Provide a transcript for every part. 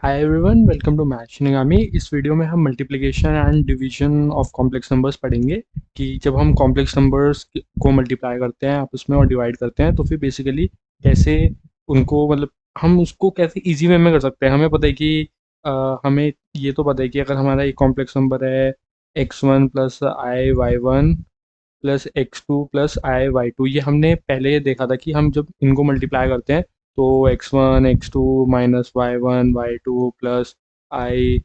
Hi everyone, welcome to math Shinigami. इस video में हम multiplication and division of complex numbers पढ़ेंगे कि जब हम कॉम्प्लेक्स नंबर्स को मल्टीप्लाई करते हैं आपस में और डिवाइड करते हैं तो फिर बेसिकली कैसे उनको मतलब हम उसको कैसे इजी वे में कर सकते हैं। हमें पता है कि हमें ये तो पता है कि अगर हमारा एक कॉम्प्लेक्स नंबर है x1 plus i y one plus x2 plus i y two, ये हमने पहले ये देखा था कि हम जब इनको मल्टीप्लाई करते हैं तो x1 x2 minus y one y two plus i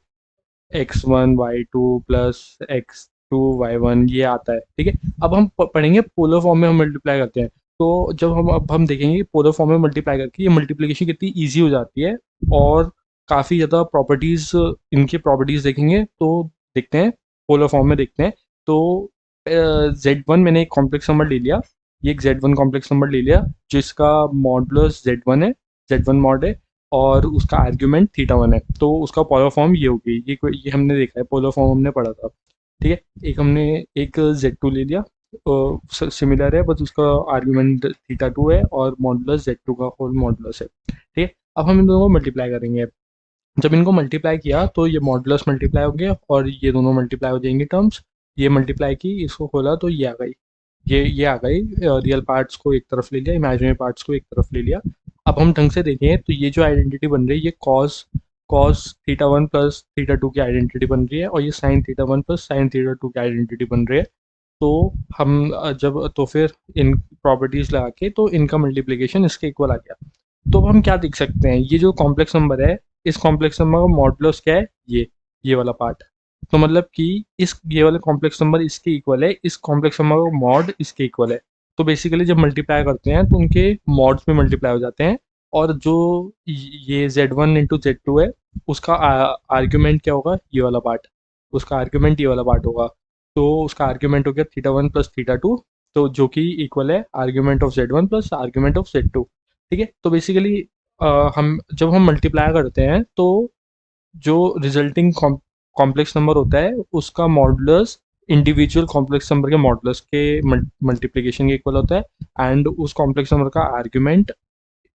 x1 y two plus x2 y one, ये आता है। ठीक है, अब हम पढ़ेंगे पोलर फॉर्म में हम मल्टीप्लाई करते हैं। तो जब हम देखेंगे पोलर फॉर्म में मल्टीप्लाई करके ये मल्टीप्लिकेशन कितनी ईजी हो जाती है और काफ़ी ज़्यादा प्रॉपर्टीज़, इनकी प्रॉपर्टीज़ देखेंगे तो देखते हैं, पोलर फॉर्म में देखते हैं। तो Z1 मैंने एक कॉम्प्लेक्स नंबर ले लिया, ये एक Z1 कॉम्प्लेक्स नंबर ले लिया जिसका मॉडुलस Z1 है, Z1 मॉड है और उसका आर्ग्यूमेंट थीटा 1 है। तो उसका पोलर फॉर्म ये होगी, ये हमने देखा है, पोलर फॉर्म हमने पढ़ा था। ठीक है, एक हमने एक Z2 ले लिया, सिमिलर है बस उसका आर्ग्यूमेंट थीटा 2 है और मॉडुलस Z2 का होल मॉडुलस है। ठीक है, अब हम इन दोनों को मल्टीप्लाई करेंगे। जब इनको मल्टीप्लाई किया तो ये मॉडुलस मल्टीप्लाई हो गया और ये दोनों मल्टीप्लाई हो जाएंगे टर्म्स। ये मल्टीप्लाई की, इसको खोला तो ये आ गई, ये आ गई। रियल पार्ट्स को एक तरफ ले लिया, इमेजिनरी पार्ट्स को एक तरफ ले लिया। अब हम ढंग से देखें तो ये जो आइडेंटिटी बन रही है ये cos cos theta 1 plus theta 2 की आइडेंटिटी बन रही है और ये sine theta 1 plus sine theta 2 की आइडेंटिटी बन रही है। तो हम जब तो फिर इन प्रॉपर्टीज लगा के तो इनका मल्टीप्लिकेशन इसके इक्वल आ गया। तो अब हम क्या देख सकते हैं, ये जो कॉम्प्लेक्स नंबर है, इस कॉम्प्लेक्स नंबर का मॉडुलस क्या है, ये वाला पार्ट। तो मतलब कि इस ये वाले कॉम्प्लेक्स नंबर इसके इक्वल है, इस कॉम्प्लेक्स नंबर का मॉड इसके इक्वल है। तो बेसिकली जब मल्टीप्लाई करते हैं तो उनके मॉड्स में मल्टीप्लाई हो जाते हैं और जो ये Z1 इंटू Z2 है उसका आर्ग्यूमेंट क्या होगा, ये वाला पार्ट, उसका आर्ग्यूमेंट ये वाला पार्ट होगा। तो उसका आर्ग्यूमेंट हो गया थीटा 1 प्लस थीटा 2, तो जो कि इक्वल है argument of Z1 plus argument of Z2। ठीक है, तो बेसिकली हम जब हम मल्टीप्लाई करते हैं तो जो रिजल्टिंग कॉम्प्लेक्स नंबर होता है उसका मॉडुलस इंडिविजुअल कॉम्प्लेक्स नंबर के मॉडुलस के मल्टीप्लिकेशन के इक्वल होता है एंड उस कॉम्प्लेक्स नंबर का आर्ग्यूमेंट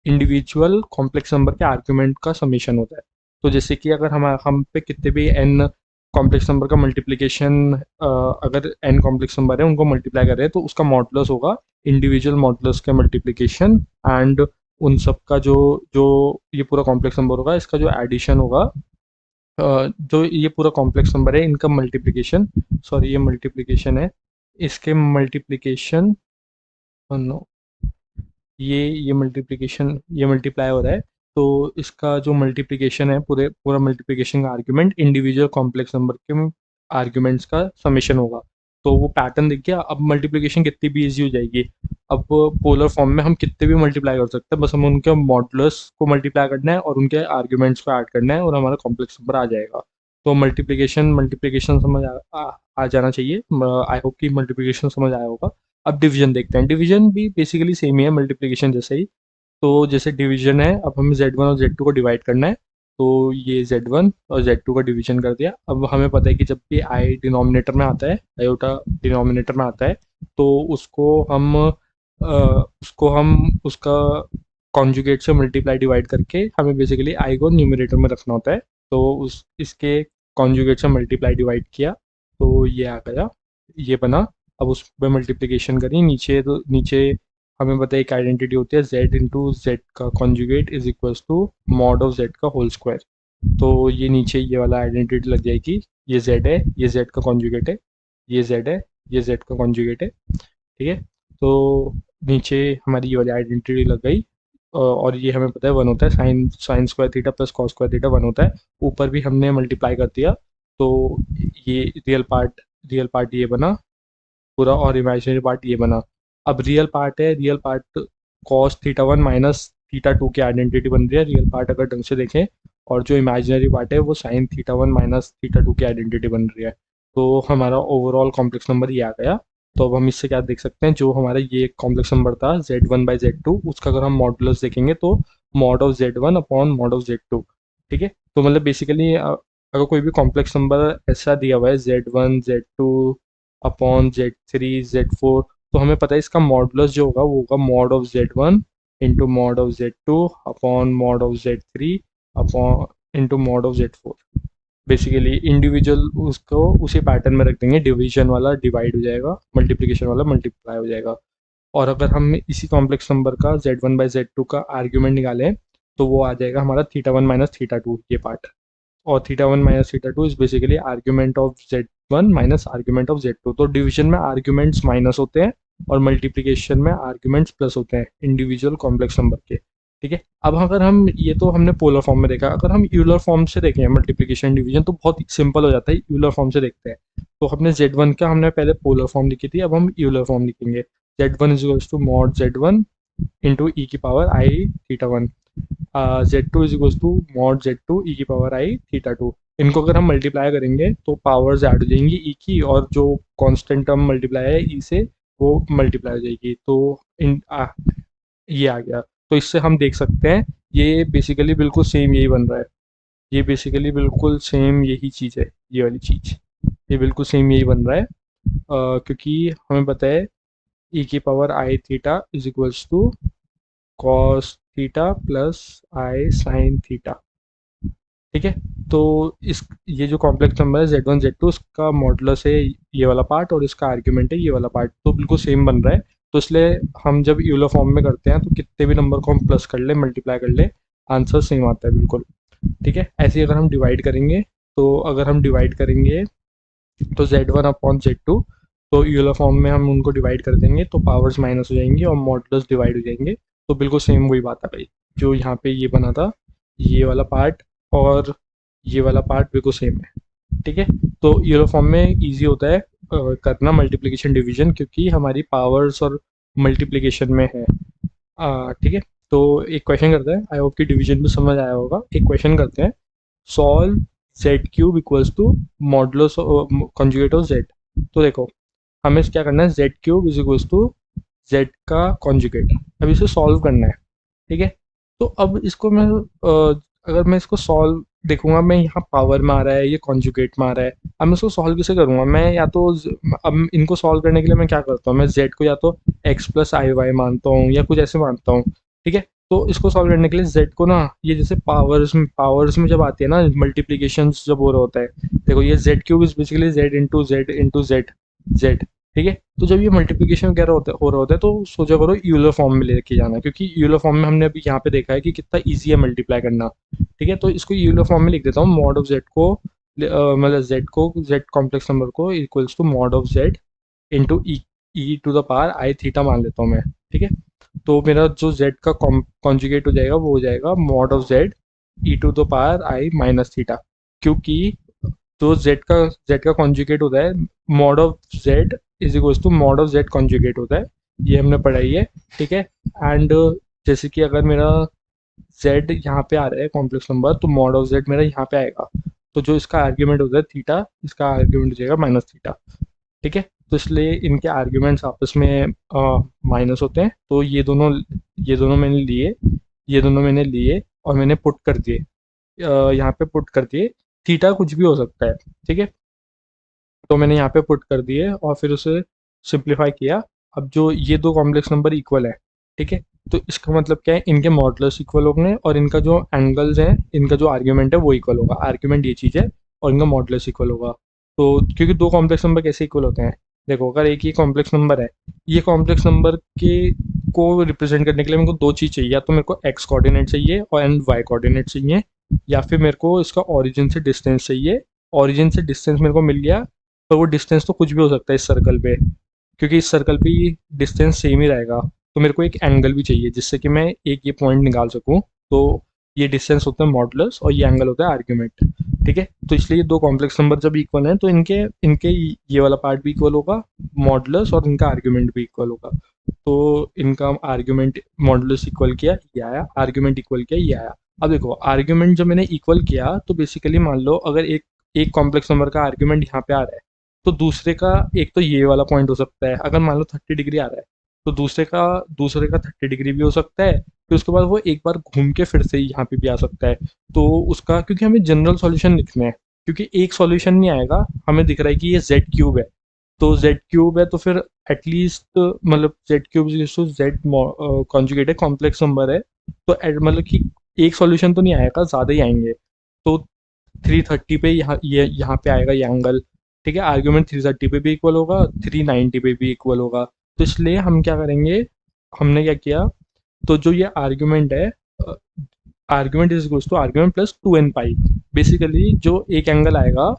इंडिविजुअल कॉम्प्लेक्स नंबर के आर्ग्यूमेंट का समीशन होता है। तो जैसे कि अगर हम पे कितने भी n कॉम्प्लेक्स नंबर का मल्टीप्लिकेशन, अगर n कॉम्प्लेक्स नंबर है उनको मल्टीप्लाई कर रहे हैं तो उसका मॉडुलस होगा इंडिविजुअल मॉडुलस का मल्टीप्लिकेशन एंड उन सब का जो जो ये पूरा कॉम्प्लेक्स नंबर होगा इसका जो एडिशन होगा। जो ये पूरा कॉम्प्लेक्स नंबर है इनका मल्टीप्लिकेशन, सॉरी ये मल्टीप्लिकेशन है, इसके मल्टीप्लिकेशन, नो, ये मल्टीप्लिकेशन, ये मल्टीप्लाई हो रहा है। तो इसका जो मल्टीप्लिकेशन है, पूरा मल्टीप्लिकेशन का आर्ग्यूमेंट इंडिविजुअल कॉम्प्लेक्स नंबर के आर्ग्यूमेंट्स का समेशन होगा। तो वो पैटर्न दिख गया। अब मल्टीप्लिकेशन कितनी भी ईजी हो जाएगी। अब पोलर फॉर्म में हम कितने भी मल्टीप्लाई कर सकते हैं, बस हम उनके मॉडुलस को मल्टीप्लाई करना है और उनके आर्ग्यूमेंट्स को ऐड करना है और हमारा कॉम्प्लेक्स नंबर आ जाएगा। तो मल्टीप्लिकेशन मल्टीप्लिकेशन समझ आ जाना चाहिए। आई होप कि मल्टीप्लिकेशन समझ आया होगा। अब डिवीजन देखते हैं। डिवीजन भी बेसिकली सेम ही है मल्टीप्लिकेशन जैसे ही। तो जैसे डिवीजन है, अब हमें Z1 और Z2 को डिवाइड करना है। तो ये Z1 और Z2 का डिवीजन कर दिया। अब हमें पता है कि जब भी आई डिनोमिनेटर में आता है, आयोटा डिनोमिनेटर में आता है, तो उसको हम उसका कॉन्जुगेट से मल्टीप्लाई डिवाइड करके हमें बेसिकली आई को न्यूमरेटर में रखना होता है। तो उस इसके कॉन्जुगेट से मल्टीप्लाई डिवाइड किया तो ये आ गया, ये बना। अब उस पर मल्टीप्लिकेशन करी नीचे, तो नीचे हमें पता है एक आइडेंटिटी होती है Z इंटू जेड का conjugate is equals to mod of Z का होल स्क्वायर। तो ये नीचे ये वाला आइडेंटिटी लग जाएगी, ये Z है, ये Z का कॉन्जुगेट है, ये Z है, ये Z का कॉन्जुगेट है। ठीक है, तो नीचे हमारी ये वाली आइडेंटिटी लग गई और ये हमें पता है 1 होता है, sine sine square theta plus cos square theta 1 होता है। ऊपर भी हमने मल्टीप्लाई कर दिया तो ये रियल पार्ट ये बना पूरा और इमेजिनरी पार्ट ये बना। अब रियल पार्ट है, real part cos theta 1 minus theta 2 की आइडेंटिटी बन रही है रियल पार्ट अगर ढंग से देखें, और जो इमेजिनरी पार्ट है वो साइन थीटा 1 माइनस थीटा 2 की आइडेंटिटी बन रही है। तो हमारा ओवरऑल कॉम्प्लेक्स नंबर ये आ गया। तो अब हम इससे क्या देख सकते हैं, जो हमारा ये कॉम्प्लेक्स नंबर था Z1/Z2, उसका अगर हम मॉडुलस देखेंगे तो mod of Z1 upon mod of Z2। ठीक है, तो मतलब बेसिकली अगर कोई भी कॉम्प्लेक्स नंबर ऐसा दिया हुआ है Z1/Z2 अपॉन Z3/Z4, तो हमें पता है इसका मॉडुलस जो होगा वो होगा mod of Z1 into mod of Z2 upon mod of Z3 upon into mod of Z4। Basically individual उसको उसी पैटर्न में रख देंगे, डिवीजन वाला डिवाइड हो जाएगा, मल्टीप्लिकेशन वाला मल्टीप्लाई हो जाएगा। और अगर हम इसी कॉम्प्लेक्स नंबर का Z1/Z2 का आर्ग्यूमेंट निकालें तो वो आ जाएगा हमारा θ1 माइनस θ2 ये पार्ट। और θ1 minus θ2 is basically argument of Z1 minus argument of Z2। तो डिवीजन में आर्ग्यूमेंट्स माइनस होते हैं और मल्टीप्लिकेशन में आर्ग्यूमेंट्स प्लस होते हैं इंडिविजुअल कॉम्प्लेक्स नंबर के। ठीक है, अब अगर हम, ये तो हमने पोलर फॉर्म में देखा, अगर हम यूलर फॉर्म से देखें मल्टीप्लिकेशन डिवीजन तो बहुत सिंपल हो जाता है। यूलर फॉर्म से देखते हैं तो हमने Z1 का हमने पहले पोलर फॉर्म लिखी थी, अब हम यूलर फॉर्म लिखेंगे। Z1 is equals to mod Z1 into e की power i θ1, Z2 is equals to mod Z2 e की पावर आई θ2। इनको अगर हम मल्टीप्लाई करेंगे तो पावर्स ऐड हो जाएंगी ई की, और जो कांस्टेंट टर्म मल्टीप्लाई है ई से वो मल्टीप्लाई हो जाएगी। तो ये आ गया। तो इससे हम देख सकते हैं ये बेसिकली बिल्कुल सेम यही बन रहा है। ये बेसिकली बिल्कुल सेम यही चीज़ है, ये वाली चीज़, ये बिल्कुल सेम यही बन रहा है। क्योंकि हमें पता है ई की power i theta is equals to cos theta plus i sine theta. ठीक है, तो इस ये जो कॉम्प्लेक्स नंबर है Z1 Z2 उसका मॉडुलस है ये वाला पार्ट और इसका आर्ग्यूमेंट है ये वाला पार्ट, तो बिल्कुल सेम बन रहा है। तो इसलिए हम जब यूलर फॉर्म में करते हैं तो कितने भी नंबर को हम प्लस कर ले मल्टीप्लाई कर ले आंसर सेम आता है बिल्कुल। ठीक है, ऐसे ही अगर हम डिवाइड करेंगे तो अगर हम डिवाइड करेंगे तो Z1/Z2, तो यूलर फॉर्म में हम उनको डिवाइड कर देंगे तो पावर्स माइनस हो जाएंगी और मॉडुलस डिवाइड हो जाएंगे। तो बिल्कुल सेम वही बात है भाई, जो यहाँ पे ये बना था ये वाला पार्ट और ये वाला पार्ट बिल्कुल सेम है। ठीक है, तो यूलर फॉर्म में इजी होता है करना मल्टीप्लिकेशन डिवीजन, क्योंकि हमारी पावर्स और मल्टीप्लिकेशन में है। ठीक है, तो एक क्वेश्चन करते हैं, आई होप कि डिवीजन भी समझ आया होगा। एक क्वेश्चन करते हैं, solve Z³ equals to modulus conjugate of Z। तो देखो हमें क्या करना है, Z³ is equals to Z का कॉन्जुगेट, अब इसे सॉल्व करना है। ठीक है, तो अब इसको मैं अगर मैं इसको सॉल्व देखूंगा, मैं यहाँ पावर में आ रहा है, ये कॉन्जुगेट में आ रहा है, अब मैं इसको सॉल्व कैसे करूँगा? मैं या तो अब इनको सॉल्व करने के लिए मैं क्या करता हूँ, मैं Z को या तो x प्लस आई वाई मानता हूँ या कुछ ऐसे मानता हूँ। ठीक है, तो इसको सॉल्व करने के लिए Z को ना, ये जैसे पावर्स में जब आती है ना मल्टीप्लीकेशन जब हो रहा होता है, देखो ये Z³ is basically Z into Z। ठीक है, तो जब ये मल्टीप्लिकेशन वगैरह हो रहा होता है तो सोचा करो यूलर फॉर्म में लेके जाना, क्योंकि यूलर फॉर्म में हमने अभी यहाँ पे देखा है कि कितना ईजी है मल्टीप्लाई करना। ठीक है, तो इसको यूलर फॉर्म में लिख देता हूँ, मॉड ऑफ Z को मतलब Z कॉम्प्लेक्स नंबर को equals to mod of Z into e to the power i theta मान लेता हूँ मैं। ठीक है, तो मेरा जो Z का कॉन्जुगेट हो जाएगा वो हो जाएगा mod of Z e to the power i minus theta, क्योंकि तो Z का कॉन्जुगेट होता है mod of Z is equals to mod of Z conjugate होता है, ये हमने पढ़ाई है। ठीक है, एंड जैसे कि अगर मेरा Z यहाँ पे आ रहा है कॉम्प्लेक्स नंबर, तो मॉड ऑफ Z मेरा यहाँ पे आएगा, तो जो इसका आर्ग्यूमेंट होता है थीटा, इसका आर्ग्यूमेंट हो जाएगा माइनस थीटा। ठीक है, तो इसलिए इनके आर्ग्यूमेंट्स आपस में माइनस होते हैं, तो ये दोनों मैंने लिए और मैंने पुट कर दिए, यहाँ पे पुट कर दिए। थीटा कुछ भी हो सकता है। ठीक है, तो मैंने यहाँ पे पुट कर दिए और फिर उसे सिंप्लीफाई किया। अब जो ये दो कॉम्प्लेक्स नंबर इक्वल है, ठीक है, तो इसका मतलब क्या है, इनके मॉडुलस इक्वल होंगे और इनका जो एंगल्स हैं, इनका जो आर्ग्यूमेंट है वो इक्वल होगा। आर्ग्यूमेंट ये चीज़ है और इनका मॉडुलस इक्वल होगा। तो क्योंकि दो कॉम्प्लेक्स नंबर कैसे इक्वल होते हैं, देखो अगर एक ही कॉम्प्लेक्स नंबर है, ये कॉम्प्लेक्स नंबर के को रिप्रेजेंट करने के लिए मेरे को दो चीज़ चाहिए, या तो मेरे को एक्स कोऑर्डिनेट चाहिए और एंड वाई कोऑर्डिनेट चाहिए, या फिर मेरे को इसका ओरिजिन से डिस्टेंस चाहिए। ओरिजिन से डिस्टेंस मेरे को मिल गया, पर वो डिस्टेंस तो कुछ भी हो सकता है इस सर्कल पे, क्योंकि इस सर्कल पे डिस्टेंस सेम ही रहेगा। तो मेरे को एक एंगल भी चाहिए जिससे कि मैं एक ये पॉइंट निकाल सकूं। तो ये डिस्टेंस होता है मॉडुलस और ये एंगल होता है आर्ग्यूमेंट। ठीक है, तो इसलिए दो कॉम्प्लेक्स नंबर जब इक्वल हैं तो इनके इनके ये वाला पार्ट भी इक्वल होगा, मॉडुलस, और इनका आर्ग्यूमेंट भी इक्वल होगा। तो इनका आर्ग्यूमेंट मॉडुलस इक्वल किया ये आया, आर्ग्यूमेंट इक्वल किया ये आया। अब देखो आर्ग्यूमेंट जब मैंने इक्वल किया तो बेसिकली मान लो अगर एक कॉम्प्लेक्स नंबर का आर्ग्यूमेंट यहाँ पे आ रहा है, तो दूसरे का एक तो ये वाला पॉइंट हो सकता है, अगर मान लो 30 डिग्री आ रहा है तो दूसरे का 30 डिग्री भी हो सकता है, फिर उसके बाद वो एक बार घूम के फिर से यहाँ पे भी आ सकता है। तो उसका, क्योंकि हमें जनरल सॉल्यूशन लिखना है, क्योंकि एक सॉल्यूशन नहीं आएगा, हमें दिख रहा है कि ये Z³ है, तो Z³ है तो फिर एटलीस्ट मतलब Z³ Z कॉन्जुगेट है, कॉम्प्लेक्स नंबर है, तो मतलब कि एक सॉल्यूशन तो नहीं आएगा, ज़्यादा ही आएंगे। तो 330 पे यहाँ पे आएगा ये एंगल, ठीक है। आर्ग्यूमेंट 330 पे भी इक्वल होगा, 390 पे भी इक्वल होगा। तो इसलिए हम क्या करेंगे, हमने क्या किया, तो जो ये आर्ग्यूमेंट है, argument is equals to argument plus 2n pi. Basically जो एक एंगल आएगा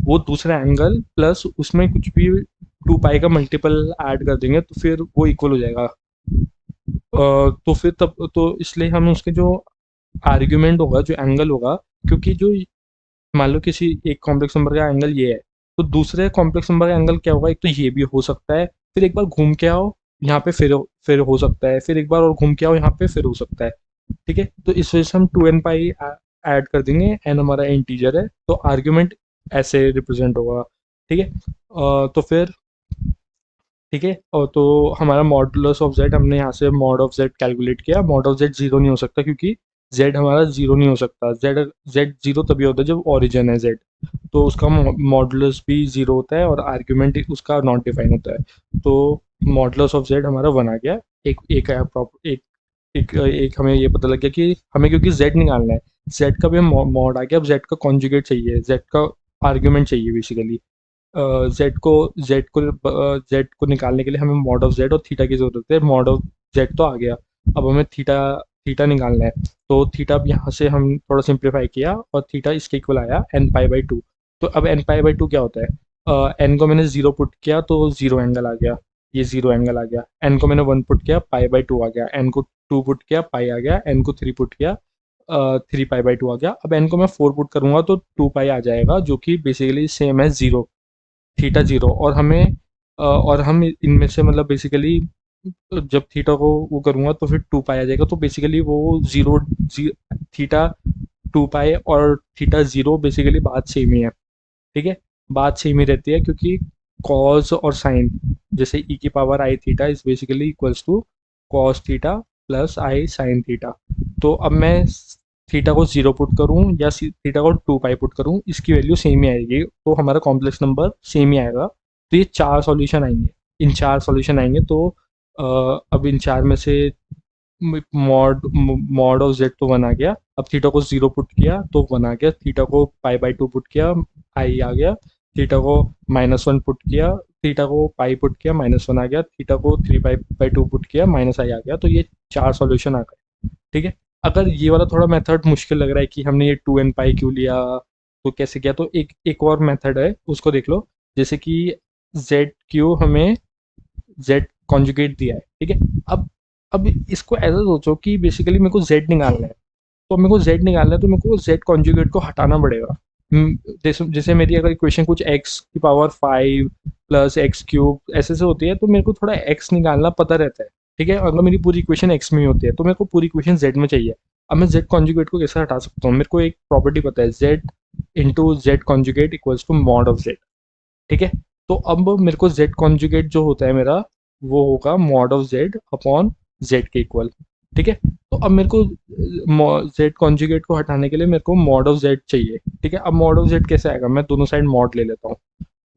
वो दूसरा एंगल प्लस उसमें कुछ भी 2 पाई का मल्टीपल ऐड कर देंगे तो फिर वो इक्वल हो जाएगा। तो फिर तब तो इसलिए हम उसके जो आर्ग्यूमेंट होगा, जो एंगल होगा, क्योंकि जो मान लो किसी एक कॉम्प्लेक्स नंबर का एंगल ये है, तो दूसरे कॉम्प्लेक्स नंबर का एंगल क्या होगा, एक तो ये भी हो सकता है, फिर एक बार घूम के आओ यहाँ पे, फिर हो सकता है, फिर एक बार और घूम के आओ यहाँ पे, फिर हो सकता है। ठीक है, तो इस वजह से हम 2n पाई ऐड कर देंगे, एन हमारा इंटीजर है तो आर्ग्यूमेंट ऐसे रिप्रेजेंट होगा। ठीक है, तो फिर ठीक है, और तो हमारा मॉडुलस ऑफ जेड, हमने यहाँ से मॉड ऑफ जेड कैलकुलेट किया। मॉड ऑफ जेड जीरो नहीं हो सकता क्योंकि जेड हमारा जीरो नहीं हो सकता। जेड जेड जीरो तभी होता है जब ओरिजिन है जेड, तो उसका मॉडुलस भी जीरो होता है और आर्ग्यूमेंट उसका नॉट डिफाइन होता है। तो मॉडुलस ऑफ जेड हमारा वन आ गया। एक एक है प्रॉपर एक हमें ये पता लग गया कि हमें, क्योंकि जेड निकालना है, जेड का भी मॉड आ गया। अब जेड का कॉन्जुगेट चाहिए, जेड का आर्ग्यूमेंट चाहिए बेसिकली। जेड को निकालने के लिए हमें मॉड ऑफ जेड और थीटा की जरूरत है। मॉड ऑफ जेड तो आ गया, अब हमें थीटा थीटा निकालना है। तो थीटा अब यहाँ से हम थोड़ा सिंप्लीफाई किया और थीटा इसके इक्वल आया n पाई/2। तो अब n पाई/2 क्या होता है, एन को मैंने जीरो पुट किया तो जीरो एंगल आ गया, ये जीरो एंगल आ गया। एन को मैंने वन पुट किया, पाई/2 आ गया। एन को टू पुट किया, पाई आ गया। एन को थ्री पुट किया, 3 पाई/2 आ गया। अब एन को मैं फोर पुट करूंगा तो 2 पाई आ जाएगा, जो कि बेसिकली सेम है जीरो, थीटा जीरो। और हमें और हम इनमें से मतलब बेसिकली जब थीटा को वो करूँगा तो फिर 2 पाई आ जाएगा। तो बेसिकली वो जीरो थीटा 2 पाई और थीटा जीरो बेसिकली बात सेम ही है। ठीक है, बात सेम ही रहती है क्योंकि कॉस और साइन, जैसे ई की power i theta is basically equals to cos theta plus i sine theta. तो अब मैं थीटा को जीरो पुट करूँ या थीटा को 2 पाई पुट करूँ, इसकी वैल्यू सेम ही आएगी, तो हमारा कॉम्प्लेक्स नंबर सेम ही आएगा। तो ये चार सॉल्यूशन आएंगे, इन चार सॉल्यूशन आएंगे। तो अब इन चार में से मॉड मॉड ऑफ जेड तो वन आ गया। अब थीटा को जीरो पुट किया तो वन आ गया, थीटा को पाई/2 पुट किया, आई आ गया। थीटा को -1 पुट किया, थीटा को पाई पुट किया, -1 आ गया। थीटा को 3 पाई/2 पुट किया, माइनस आई आ गया। तो ये चार सॉल्यूशन आ गए। ठीक है, अगर ये वाला थोड़ा मेथड मुश्किल लग रहा है कि हमने ये 2n पाई क्यों लिया, तो कैसे किया, तो एक एक और मेथड है, उसको देख लो। जैसे कि जेड क्यू हमें जेड कॉन्जुगेट दिया है, ठीक है। अब इसको ऐसा सोचो कि बेसिकली मेरे को जेड निकालना है, तो मेरे को जेड निकालना है तो मेरे को जेड कॉन्जुगेट को हटाना पड़ेगा। जैसे जैसे मेरी अगर इक्वेशन कुछ x⁵ प्लस x³ ऐसे से होती है, तो मेरे को थोड़ा x निकालना पता रहता है। ठीक है, अगर मेरी पूरी इक्वेशन x में ही होती है तो मेरे को पूरी इक्वेशन z में चाहिए। अब मैं जेड कॉन्जुगेट को कैसे हटा सकता हूँ, मेरे को एक प्रॉपर्टी पता है, Z into Z conjugate equals to mod of Z. ठीक है, तो अब मेरे को जेड कॉन्जुगेट जो होता है मेरा, वो होगा mod of Z upon Z के इक्वल। ठीक है, तो अब मेरे को जेड कॉन्जुगेट को हटाने के लिए मेरे को मॉड ऑफ जेड चाहिए। ठीक है, अब मॉड ऑफ जेड कैसे आएगा, मैं दोनों साइड मॉड ले लेता हूँ,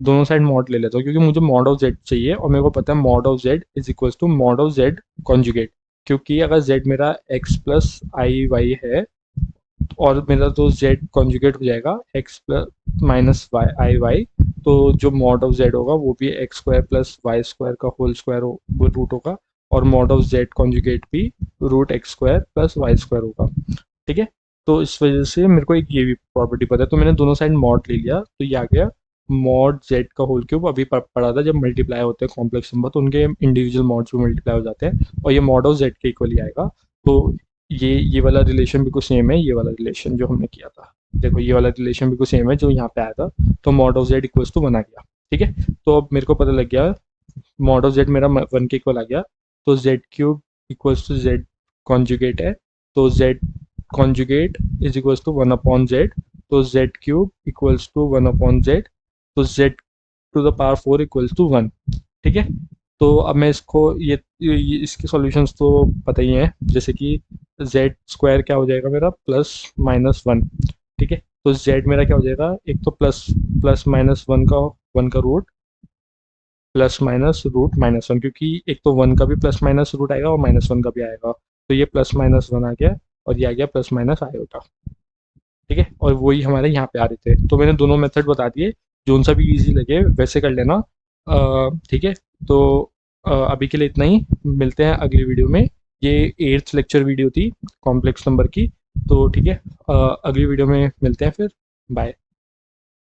दोनों साइड मॉड ले लेता हूँ, क्योंकि मुझे मॉड ऑफ जेड चाहिए और मेरे को पता है mod of Z is equals to mod of Z conjugate. क्योंकि अगर जेड मेरा एक्स प्लस आई वाई है और मेरा तो जेड कॉन्जुगेट हो जाएगा एक्स प्लस माइनस वाई आई वाई, तो जो मॉड ऑफ जेड होगा वो भी x² प्लस वाई² का होल स्क्वायर रूट होगा, और मॉड ऑफ जेड कॉन्जुगेट भी √x² प्लस वाई² होगा। ठीक है, तो इस वजह से मेरे को एक ये भी प्रॉपर्टी पता है, तो मैंने दोनों साइड मॉड ले लिया, तो ये आ गया मॉड जेड का होल क्यूब। अभी पढ़ा था जब मल्टीप्लाई होते हैं कॉम्प्लेक्स नंबर तो उनके इंडिविजुअल मॉड्स भी मल्टीप्लाई हो जाते हैं, और ये मॉड ऑफ जेड के इक्वल ही आएगा। तो ये वाला रिलेशन बिल्कुल सेम है, ये वाला रिलेशन जो हमने किया था। देखो ये वाला रिलेशन बिल्कुल सेम है जो यहाँ पे आया था, तो mod of z equals to one आ गया। ठीक है, तो अब मेरे को पता लग गया मॉड ऑफ जेड मेरा वन के इक्वल आ गया, तो जेड³ इक्वल्स टू जेड कॉन्जुगेट है, तो Z conjugate is equals to one upon Z, तो जेड³ equals to one upon Z, तो Z to the power 4 equals to one. ठीक है, तो अब मैं इसको ये इसके सॉल्यूशंस तो पता ही हैं, जैसे कि z² क्या हो जाएगा मेरा प्लस माइनस वन। ठीक है, तो z मेरा क्या हो जाएगा, एक तो प्लस प्लस माइनस वन का रूट प्लस माइनस रूट -1, क्योंकि एक तो वन का भी प्लस माइनस रूट आएगा और -1 का भी आएगा, तो ये प्लस माइनस वन आ गया और ये आ गया प्लस माइनस आयोटा। ठीक है, और वही हमारे यहाँ पे आ रहे थे। तो मैंने दोनों मेथड बता दिए, जोन सा भी ईजी लगे वैसे कर लेना। ठीक है, तो अभी के लिए इतना ही, मिलते हैं अगली वीडियो में। ये 8th लेक्चर वीडियो थी कॉम्प्लेक्स नंबर की। तो ठीक है, अगली वीडियो में मिलते हैं फिर। बाय।